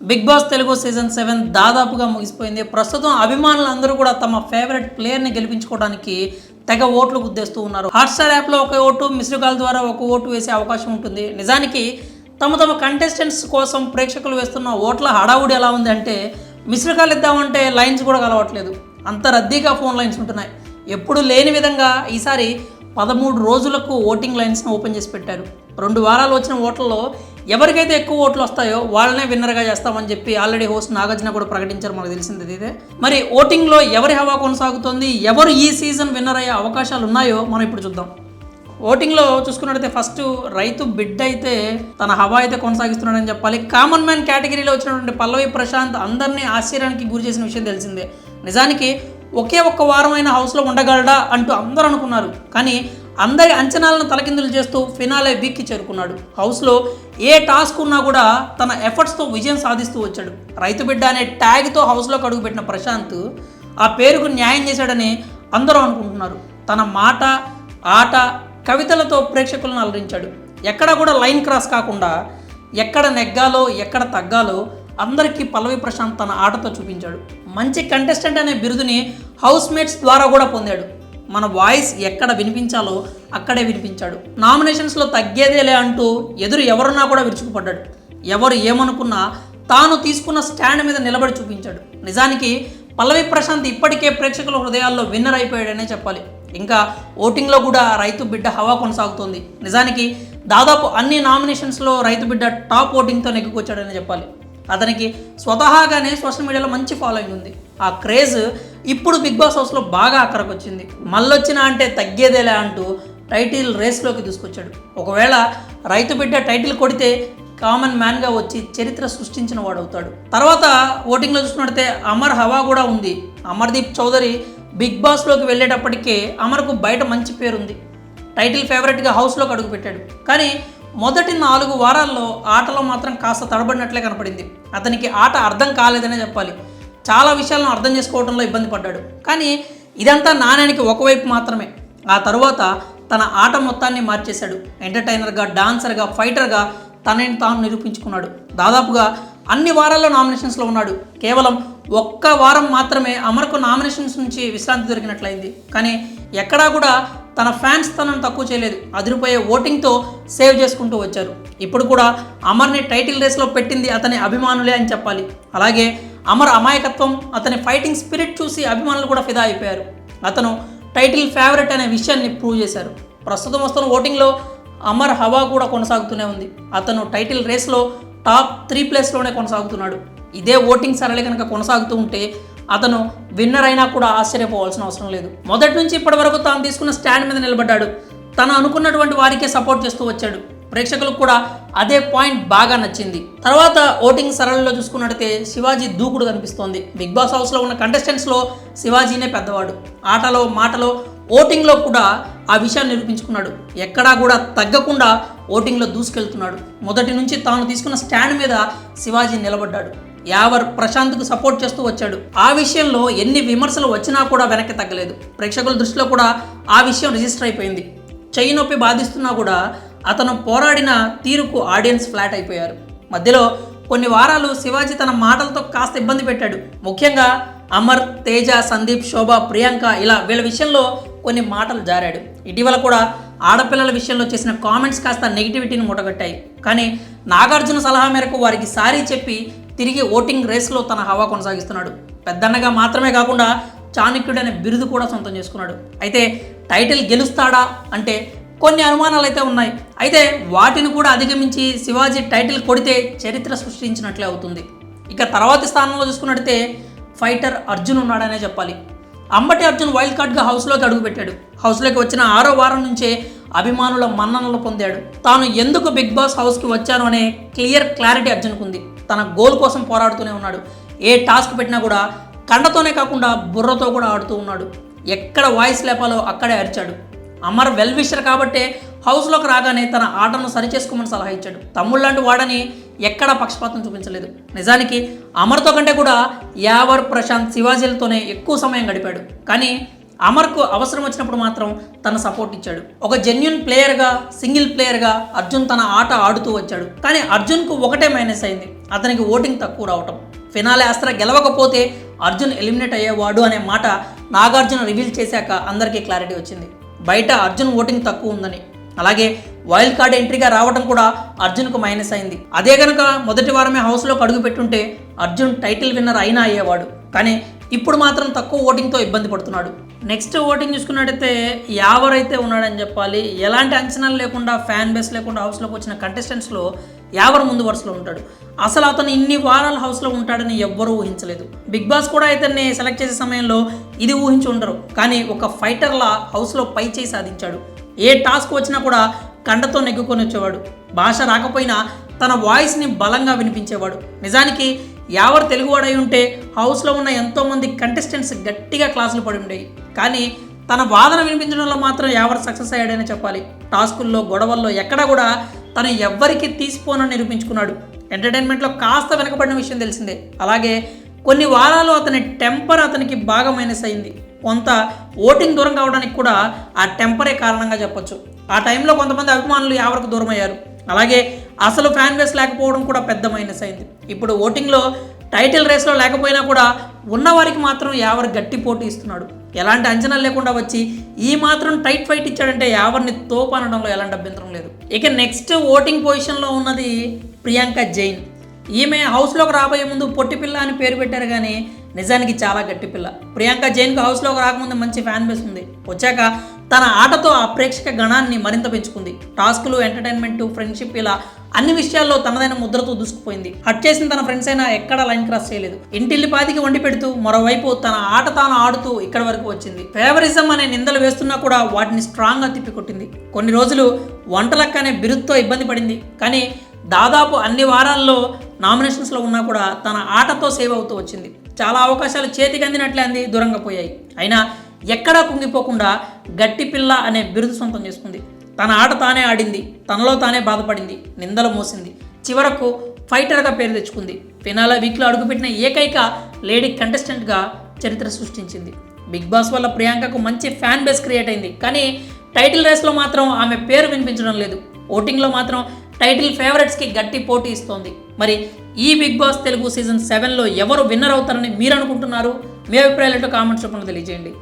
Big boss Telugu season 7 దాదాపుగా ముగిసిపోయింది. ప్రస్తుతం అభిమానులందరూ కూడా తమ ఫేవరెట్ ప్లేయర్ని గెలిపించుకోవడానికి తెగ ఓట్లు గుద్దేస్తూ ఉన్నారు. హాట్స్టార్ యాప్లో ఒక ఓటు, మిస్డ్ కాల్ ద్వారా ఒక ఓటు వేసే అవకాశం ఉంటుంది. నిజానికి తమ కంటెస్టెంట్స్ కోసం ప్రేక్షకులు వేస్తున్న ఓట్ల హడావుడి ఎలా ఉంది అంటే, మిస్డ్ కాల్ ఇద్దామంటే లైన్స్ కూడా కలవట్లేదు. అంత రద్దీగా ఫోన్ లైన్స్ ఉంటున్నాయి. ఎప్పుడు లేని విధంగా ఈసారి 13 రోజులకు ఓటింగ్ లైన్స్ని ఓపెన్ చేసి పెట్టారు. 2 వారాలు వచ్చిన ఓట్లలో ఎవరికైతే ఎక్కువ ఓట్లు వస్తాయో వాళ్ళనే విన్నర్గా చేస్తామని చెప్పి ఆల్రెడీ హోస్ట్ నాగార్జున కూడా ప్రకటించారు. మనకు తెలిసింది ఇదే. మరి ఓటింగ్లో ఎవరి హవా కొనసాగుతుంది, ఎవరు ఈ సీజన్ విన్నర్ అయ్యే అవకాశాలు ఉన్నాయో మనం ఇప్పుడు చూద్దాం. ఓటింగ్లో చూసుకున్నట్టయితే ఫస్ట్ రైతు బిడ్డ అయితే తన హవా అయితే కొనసాగిస్తున్నాడని చెప్పాలి. కామన్ మ్యాన్ కేటగిరీలో వచ్చినటువంటి పల్లవి ప్రశాంత్ అందరినీ ఆశ్చర్యానికి గురి చేసిన విషయం తెలిసిందే. నిజానికి ఒకే ఒక్క వారమైన హౌస్లో ఉండగలడా అంటూ అందరూ అనుకున్నారు. కానీ అందరి అంచనాలను తలకిందులు చేస్తూ ఫినాలే వీక్కి చేరుకున్నాడు. హౌస్లో ఏ టాస్క్ ఉన్నా కూడా తన ఎఫర్ట్స్తో విజయం సాధిస్తూ వచ్చాడు. రైతు బిడ్డ అనే ట్యాగ్తో హౌస్లోకి అడుగుపెట్టిన ప్రశాంత్ ఆ పేరుకు న్యాయం చేశాడని అందరూ అనుకుంటున్నారు. తన మాట, ఆట, కవితలతో ప్రేక్షకులను అలరించాడు. ఎక్కడ కూడా లైన్ క్రాస్ కాకుండా ఎక్కడ నెగ్గాలో ఎక్కడ తగ్గాలో అందరికీ పల్లవి ప్రశాంత్ తన ఆటతో చూపించాడు. మంచి కంటెస్టెంట్ అనే బిరుదుని హౌస్ మేట్స్ ద్వారా కూడా పొందాడు. మన వాయిస్ ఎక్కడ వినిపించాలో అక్కడే వినిపించాడు. నామినేషన్స్లో తగ్గేదేలే అంటూ ఎదురు ఎవరున్నా కూడా విరుచుకుపడ్డాడు. ఎవరు ఏమనుకున్నా తాను తీసుకున్న స్టాండ్ మీద నిలబడి చూపించాడు. నిజానికి పల్లవి ప్రశాంత్ ఇప్పటికే ప్రేక్షకుల హృదయాల్లో విన్నర్ అయిపోయాడనే చెప్పాలి. ఇంకా ఓటింగ్లో కూడా రైతు బిడ్డ హవా కొనసాగుతోంది. నిజానికి దాదాపు అన్ని నామినేషన్స్లో రైతు బిడ్డ టాప్ ఓటింగ్తో నెగ్గుకొచ్చాడని చెప్పాలి. అతనికి స్వతహాగానే సోషల్ మీడియాలో మంచి ఫాలోయింగ్ ఉంది. ఆ క్రేజ్ ఇప్పుడు బిగ్ బాస్ హౌస్లో బాగా అక్కడికి వచ్చింది. మళ్ళొచ్చినా అంటే తగ్గేదేలే అంటూ టైటిల్ రేస్లోకి తీసుకొచ్చాడు. ఒకవేళ రైతు బిడ్డ టైటిల్ కొడితే కామన్ మ్యాన్గా వచ్చి చరిత్ర సృష్టించిన వాడు అవుతాడు. తర్వాత ఓటింగ్లో చూసుకున్నట్టే అమర్ హవా కూడా ఉంది. అమర్దీప్ చౌదరి బిగ్ బాస్లోకి వెళ్ళేటప్పటికే అమర్కు బయట మంచి పేరుంది. టైటిల్ ఫేవరెట్గా హౌస్లోకి అడుగుపెట్టాడు. కానీ మొదటి 4 వారాల్లో ఆటలో మాత్రం కాస్త తడబడినట్లే కనపడింది. అతనికి ఆట అర్థం కాలేదనే చెప్పాలి. చాలా విషయాలను అర్థం చేసుకోవడంలో ఇబ్బంది పడ్డాడు. కానీ ఇదంతా నాణ్యానికి ఒకవైపు మాత్రమే. ఆ తరువాత తన ఆట మొత్తాన్ని మార్చేశాడు. ఎంటర్టైనర్గా, డాన్సర్గా, ఫైటర్గా తనని తాను నిరూపించుకున్నాడు. దాదాపుగా అన్ని వారాల్లో నామినేషన్స్లో ఉన్నాడు. కేవలం ఒక్క వారం మాత్రమే అమర్కు నామినేషన్స్ నుంచి విశ్రాంతి దొరికినట్లయింది. కానీ ఎక్కడా కూడా తన ఫ్యాన్స్ తనను తక్కువ చేయలేదు. అదిరిపోయే ఓటింగ్తో సేవ్ చేసుకుంటూ వచ్చారు. ఇప్పుడు కూడా అమర్ని టైటిల్ రేస్లో పెట్టింది అతని అభిమానులే అని చెప్పాలి. అలాగే అమర్ అమాయకత్వం, అతని ఫైటింగ్ స్పిరిట్ చూసి అభిమానులు కూడా ఫిదా అయిపోయారు. అతను టైటిల్ ఫేవరెట్ అనే విషయాన్ని ప్రూవ్ చేశారు. ప్రస్తుతం వస్తున్న ఓటింగ్లో అమర్ హవా కూడా కొనసాగుతూనే ఉంది. అతను టైటిల్ రేస్లో టాప్ 3 ప్లేస్లోనే కొనసాగుతున్నాడు. ఇదే ఓటింగ్ సరళి కనుక కొనసాగుతూ ఉంటే అతను విన్నర్ అయినా కూడా ఆశ్చర్యపోవాల్సిన అవసరం లేదు. మొదటి నుంచి ఇప్పటి వరకు తాను తీసుకున్న స్టాండ్ మీద నిలబడ్డాడు. తను అనుకున్నటువంటి వారికే సపోర్ట్ చేస్తూ వచ్చాడు. ప్రేక్షకులకు కూడా అదే పాయింట్ బాగా నచ్చింది. తర్వాత ఓటింగ్ సరళిలో చూసుకున్నట్టయితే శివాజీ దూకుడు కనిపిస్తోంది. బిగ్ బాస్ హౌస్లో ఉన్న కంటెస్టెంట్స్లో శివాజీనే పెద్దవాడు. ఆటలో, మాటలో, ఓటింగ్లో కూడా ఆ విషయాన్ని నిరూపించుకున్నాడు. ఎక్కడా కూడా తగ్గకుండా ఓటింగ్లో దూసుకెళ్తున్నాడు. మొదటి నుంచి తాను తీసుకున్న స్టాండ్ మీద శివాజీ నిలబడ్డాడు. యావర్ ప్రశాంత్కు సపోర్ట్ చేస్తూ వచ్చాడు. ఆ విషయంలో ఎన్ని విమర్శలు వచ్చినా కూడా వెనక్కి తగ్గలేదు. ప్రేక్షకుల దృష్టిలో కూడా ఆ విషయం రిజిస్టర్ అయిపోయింది. చెయ్యి నొప్పి బాధిస్తున్నా కూడా అతను పోరాడిన తీరుకు ఆడియన్స్ ఫ్లాట్ అయిపోయారు. మధ్యలో కొన్ని వారాలు శివాజీ తన మాటలతో కాస్త ఇబ్బంది పెట్టాడు. ముఖ్యంగా అమర్, తేజ, సందీప్, శోభ, ప్రియాంక ఇలా వీళ్ళ విషయంలో కొన్ని మాటలు జారాడు. ఇటీవల కూడా ఆడపిల్లల విషయంలో చేసిన కామెంట్స్ కాస్త నెగిటివిటీని మూటగట్టాయి. కానీ నాగార్జున సలహా మేరకు వారికి సారీ చెప్పి తిరిగి ఓటింగ్ రేస్లో తన హవా కొనసాగిస్తున్నాడు. పెద్దన్నగా మాత్రమే కాకుండా చాణక్యుడు అనే బిరుదు కూడా సొంతం చేసుకున్నాడు. అయితే టైటిల్ గెలుస్తాడా అంటే కొన్ని అనుమానాలు అయితే ఉన్నాయి. అయితే వాటిని కూడా అధిగమించి శివాజీ టైటిల్ కొడితే చరిత్ర సృష్టించినట్లే అవుతుంది. ఇక తర్వాతి స్థానంలో చూసుకున్నట్టయితే ఫైటర్ అర్జున్ ఉన్నాడనే చెప్పాలి. అంబటి అర్జున్ వైల్డ్ కార్డ్గా హౌస్లోకి అడుగుపెట్టాడు. హౌస్లోకి వచ్చిన 6వ వారం నుంచే అభిమానుల మన్ననలు పొందాడు. తాను ఎందుకు బిగ్ బాస్ హౌస్కి వచ్చాను అనే క్లారిటీ అర్జున్కు ఉంది. తన గోల్ కోసం పోరాడుతూనే ఉన్నాడు. ఏ టాస్క్ పెట్టినా కూడా కండతోనే కాకుండా బుర్రతో కూడా ఆడుతూ ఉన్నాడు. ఎక్కడ వాయిస్ లేపాలో అక్కడే అరిచాడు. అమర్ వెల్ విషర్ కాబట్టే హౌస్లోకి రాగానే తన ఆటను సరిచేసుకోమని సలహా ఇచ్చాడు. తమ్ముళ్ళంటి వాడని ఎక్కడా పక్షపాతం చూపించలేదు. నిజానికి అమర్తో కంటే కూడా యావర్, ప్రశాంత్, శివాజీలతోనే ఎక్కువ సమయం గడిపాడు. కానీ అమర్కు అవసరం వచ్చినప్పుడు మాత్రం తన సపోర్ట్ ఇచ్చాడు. ఒక జెన్యున్ ప్లేయర్గా, సింగిల్ ప్లేయర్గా అర్జున్ తన ఆట ఆడుతూ వచ్చాడు. కానీ అర్జున్కు ఒకటే మైనస్ అయింది, అతనికి ఓటింగ్ తక్కువ రావటం. ఫినాలే అస్త్ర గెలవకపోతే అర్జున్ ఎలిమినేట్ అయ్యేవాడు అనే మాట నాగార్జున రివీల్ చేశాక అందరికీ క్లారిటీ వచ్చింది. బయట అర్జున్ ఓటింగ్ తక్కువ ఉందని. అలాగే వైల్డ్ కార్డ్ ఎంట్రీగా రావడం కూడా అర్జున్కు మైనస్ అయింది. అదే కనుక మొదటి వారమే హౌస్లోకి అడుగు పెట్టుంటే అర్జున్ టైటిల్ విన్నర్ అయినా అయ్యేవాడు. కానీ ఇప్పుడు మాత్రం తక్కువ ఓటింగ్తో ఇబ్బంది పడుతున్నాడు. నెక్స్ట్ ఓటింగ్ చూసుకున్నట్టయితే యావర్ అయితే ఉన్నాడని చెప్పాలి. ఎలాంటి అంచనాలు లేకుండా, ఫ్యాన్ బేస్ లేకుండా హౌస్లోకి వచ్చిన కంటెస్టెంట్స్లో యావర్ ముందు వరుసలో ఉంటాడు. అసలు అతను ఇన్ని వారాలు హౌస్లో ఉంటాడని ఎవ్వరూ ఊహించలేదు. బిగ్ బాస్ కూడా ఇతన్ని సెలెక్ట్ చేసే సమయంలో ఇది ఊహించి ఉండరు. కానీ ఒక ఫైటర్లా హౌస్లో పై చేయి సాధించాడు. ఏ టాస్క్ వచ్చినా కూడా కండతో నెగ్గుకొని వచ్చేవాడు. భాష రాకపోయినా తన వాయిస్ని బలంగా వినిపించేవాడు. నిజానికి యావర్ తెలుగువాడై ఉంటే హౌస్లో ఉన్న ఎంతోమంది కంటెస్టెంట్స్ గట్టిగా క్లాసులు పడి ఉండేవి. కానీ తన వాదన వినిపించడంలో మాత్రం యావర్ సక్సెస్ అయ్యాడనే చెప్పాలి. టాస్కుల్లో, గొడవల్లో ఎక్కడా కూడా తను ఎవ్వరికి తీసిపోనని నిరూపించుకున్నాడు. ఎంటర్టైన్మెంట్లో కాస్త వెనకబడిన విషయం తెలిసిందే. అలాగే కొన్ని వారాలు అతని టెంపర్ అతనికి బాగా మైనస్ అయింది. కొంత ఓటింగ్ దూరం కావడానికి కూడా ఆ టెంపరే కారణంగా చెప్పొచ్చు. ఆ టైంలో కొంతమంది అభిమానులు యావరకు దూరం అయ్యారు. అలాగే అసలు ఫ్యాన్ బేస్ లేకపోవడం కూడా పెద్ద మైనస్ అయింది. ఇప్పుడు ఓటింగ్లో టైటిల్ రేస్లో లేకపోయినా కూడా ఉన్నవారికి మాత్రం యావర్ గట్టి పోటీ ఇస్తున్నాడు. ఎలాంటి అంచనాలు లేకుండా వచ్చి ఈ మాత్రం టైట్ ఫైట్ ఇచ్చాడంటే యావర్ని తోపనడంలో ఎలాంటి అభ్యంతరం లేదు. ఇక నెక్స్ట్ ఓటింగ్ పొజిషన్లో ఉన్నది ప్రియాంక జైన్. ఈమె హౌస్లోకి రాబోయే ముందు పొట్టి పిల్ల అని పేరు పెట్టారు, కానీ నిజానికి చాలా గట్టి పిల్ల. ప్రియాంక జైన్కు హౌస్లోకి రాకముందు మంచి ఫ్యాన్ బేస్ ఉంది. వచ్చాక తన ఆటతో ఆ ప్రేక్షక గణాన్ని మరింత పెంచుకుంది. టాస్కులు, ఎంటర్టైన్మెంట్, ఫ్రెండ్షిప్ ఇలా అన్ని విషయాల్లో తనదైన ముద్రతో దూసుకుపోయింది. హట్ చేసిన తన ఫ్రెండ్స్ అయినా ఎక్కడా లైన్ క్రాస్ చేయలేదు. ఇంటిల్లిపాదికి వండి పెడుతూ మరోవైపు తన ఆట తాను ఆడుతూ ఇక్కడి వరకు వచ్చింది. ఫేవరిజం అనే నిందలు వేస్తున్నా కూడా వాటిని స్ట్రాంగ్గా తిప్పికొట్టింది. కొన్ని రోజులు వంటలక్క అనే బిరుదుతో ఇబ్బంది పడింది. కానీ దాదాపు అన్ని వారాల్లో నామినేషన్స్లో ఉన్నా కూడా తన ఆటతో సేవ్ అవుతూ వచ్చింది. చాలా అవకాశాలు చేతికి అందినట్లే అంది, దూరంగా పోయాయి. అయినా ఎక్కడా కుంగిపోకుండా గట్టి పిల్ల అనే బిరుదు సొంతం చేసుకుంది. తన ఆట తానే ఆడింది, తనలో తానే బాధపడింది, నిందలు మోసింది, చివరకు ఫైటర్గా పేరు తెచ్చుకుంది. ఫినాలే వీక్లో అడుగుపెట్టిన ఏకైక లేడీ కంటెస్టెంట్గా చరిత్ర సృష్టించింది. బిగ్ బాస్ వల్ల ప్రియాంకకు మంచి ఫ్యాన్ బేస్ క్రియేట్ అయింది. కానీ టైటిల్ రేస్లో మాత్రం ఆమె పేరు వినిపించడం లేదు. ఓటింగ్లో మాత్రం టైటిల్ ఫేవరెట్స్కి గట్టి పోటీ ఇస్తోంది. మరి ఈ బిగ్ బాస్ తెలుగు సీజన్ 7లో ఎవరు విన్నర్ అవుతారని మీరు అనుకుంటున్నారు? మీ అభిప్రాయాలు ఏంటో కామెంట్స్ రూపంలో తెలియజేయండి.